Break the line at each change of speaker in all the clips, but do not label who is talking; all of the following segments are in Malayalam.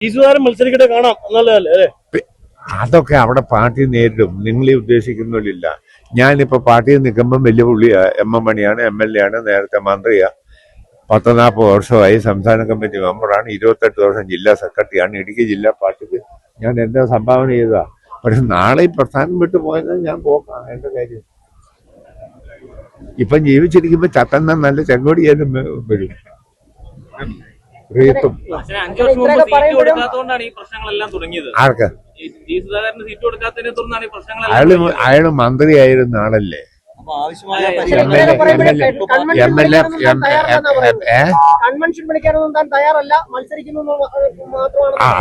ഈശ്വരൻ മത്സരിക്കട്ടെ, കാണാം നല്ലതല്ലേ അല്ലേ?
അതൊക്കെ അവിടെ പാർട്ടി നേരിടും. നിങ്ങളീ ഉദ്ദേശിക്കുന്നില്ല. ഞാനിപ്പോ പാർട്ടിയിൽ നിൽക്കുമ്പോൾ വലിയ പുള്ളിയാ, എം മണിയാണ്, MLA ആണ്, നേരത്തെ മന്ത്രിയാ, 40 വർഷമായി സംസ്ഥാന കമ്മിറ്റി മെമ്പറാണ്, 28 വർഷം ജില്ലാ സെക്രട്ടറിയാണ്. ഇടുക്കി ജില്ലാ പാർട്ടിക്ക് ഞാൻ എന്റെ സംഭാവന ചെയ്തതാ. പക്ഷെ നാളെ ഈ പ്രസ്ഥാനം വിട്ടു പോയത് ഞാൻ പോക്കാം, എന്റെ കാര്യം. ഇപ്പം ജീവിച്ചിരിക്കുമ്പോ ചത്തന്ന നല്ല ചെങ്കോടിയാലും വരും. റീത്തും ആർക്ക് അയാള് മന്ത്രിയായിരുന്ന ആളല്ലേ.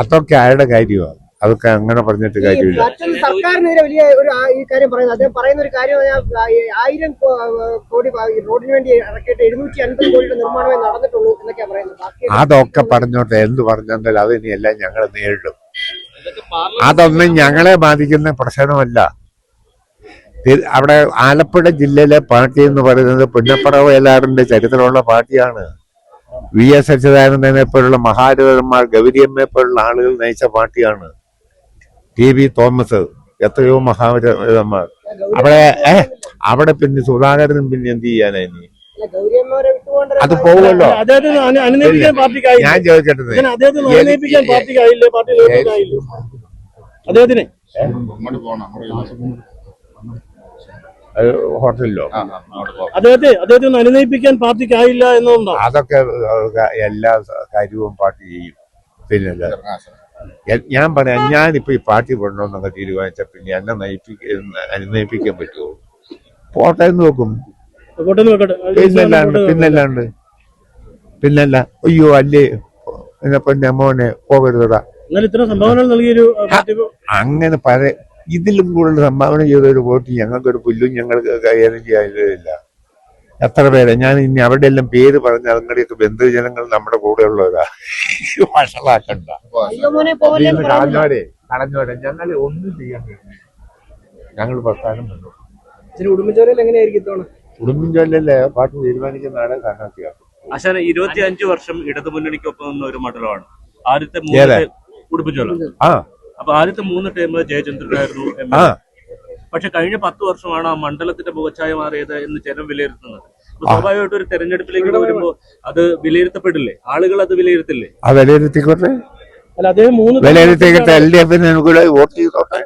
അതൊക്കെ അയാളുടെ കാര്യമാണ്. അതൊക്കെ അങ്ങനെ പറഞ്ഞിട്ട് കാര്യമില്ല.
സർക്കാരിനെതിരെ വലിയ ഒരു ഈ കാര്യം പറയുന്നത്, അദ്ദേഹം പറയുന്ന ഒരു കാര്യം 1000 കോടി റോഡിന് വേണ്ടി ഇറക്കിയിട്ട് 750 കോടിയുടെ നിർമ്മാണമേ നടന്നിട്ടുള്ളൂ എന്നൊക്കെയാണ് പറയുന്നത്.
അതൊക്കെ പറഞ്ഞോട്ടെ, എന്ത് പറഞ്ഞാൽ അതിനെല്ലാം ഞങ്ങൾ നേരിടും. അതൊന്നും ഞങ്ങളെ ബാധിക്കുന്ന പ്രശ്നമല്ല. അവിടെ ആലപ്പുഴ ജില്ലയിലെ പാർട്ടി എന്ന് പറയുന്നത് പുന്നപ്പറ വയലാറിന്റെ ചരിത്രമുള്ള പാർട്ടിയാണ്. VS അച്യുതാനന്ദനെ പോലുള്ള മഹാരഥന്മാർ, ഗൗരിയമ്മയെ പോലുള്ള ആളുകൾ നയിച്ച പാർട്ടിയാണ്. TB തോമസ്, എത്രയോ മഹാരഥന്മാർ. അവിടെ പിന്നെ സുധാകരനും പിന്നെ എന്ത് ചെയ്യാനാ ഇനി? അത് പോകുമല്ലോ. ഞാൻ ചോദിക്കട്ടെ, ഹോട്ടലിലോ
അദ്ദേഹത്തെ അനുനയിപ്പിക്കാൻ പാർട്ടിക്കായില്ല എന്നുണ്ടോ?
അതൊക്കെ എല്ലാ കാര്യവും പാർട്ടി ചെയ്യും. പിന്നെ ഞാൻ പറയാം, ഞാനിപ്പോ ഈ പാർട്ടി വിടണമെന്നൊക്കെ തീരുമാനിച്ച പിന്നെ എന്നെ അനുനയിപ്പിക്കാൻ പറ്റുമോ? പോട്ടെ എന്ന് നോക്കും. പിന്നല്ല അയ്യോ അല്ലേ പിന്നെ മോനെ പോകരുതാ അങ്ങനെ ഇതിലും കൂടുതൽ സംഭാവന ചെയ്ത ഒരു വോട്ട് ഞങ്ങൾക്കൊരു പുല്ലും ഞങ്ങൾക്ക് കൈകാര്യം ചെയ്യാനില്ല. എത്ര പേരെ ഞാൻ ഇനി അവിടെ എല്ലാം പേര് പറഞ്ഞ അങ്ങനെയൊക്കെ ബന്ധുജനങ്ങൾ നമ്മുടെ കൂടെ ഉള്ളവരാ. വഷളാക്കണ്ട, കളഞ്ഞോടെ ഞങ്ങൾ ഒന്നും ചെയ്യാൻ കഴിയും. ഞങ്ങൾ പ്രസ്ഥാനം വന്നു. ഉടുമ്പൻചോലല്ലേ പാർട്ടി തീരുമാനിക്കുന്ന ആളെ സ്ഥാനാർത്ഥിയാക്കും.
25 വർഷം ഇടതുമുന്നണിക്കൊപ്പം നിന്ന ഒരു മണ്ഡലമാണ് ആദ്യത്തെ ഉടുമ്പൻചോല. അപ്പൊ ആദ്യത്തെ 3 ടൈം ജയചന്ദ്രനായിരുന്നു. പക്ഷെ കഴിഞ്ഞ 10 വർഷമാണ് ആ മണ്ഡലത്തിന്റെ മുഖച്ഛായ മാറിയത് എന്ന് ജനം വിലയിരുത്തുന്നത്. സ്വാഭാവികമായിട്ട് ഒരു തെരഞ്ഞെടുപ്പിലേക്ക് വരുമ്പോ അത് വിലയിരുത്തപ്പെടില്ലേ? ആളുകൾ അത് വിലയിരുത്തില്ലേ?
വിലയിരുത്തിക്കോട്ടെ, വിലയിരുത്തിക്കട്ടെ. LDFന് അനുകൂലമായി വോട്ട് ചെയ്തോട്ടെ.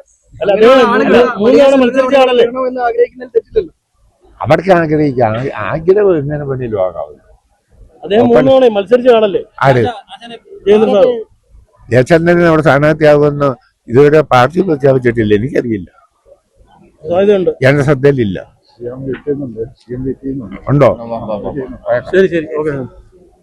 അവർക്ക് ആഗ്രഹിക്കാം. ആഗ്രഹം എങ്ങനെ വേണേലും ആകാവും. ആര് ജയചന്ദ്രൻ അവിടെ സ്ഥാനാർത്ഥിയാകുമെന്ന് ഇതുവരെ പാർട്ടി പ്രഖ്യാപിച്ചിട്ടില്ല. എനിക്കറിയില്ല, എന്റെ ശ്രദ്ധയിലില്ല. ഉണ്ടോ?
ശരി, ഓക്കെ.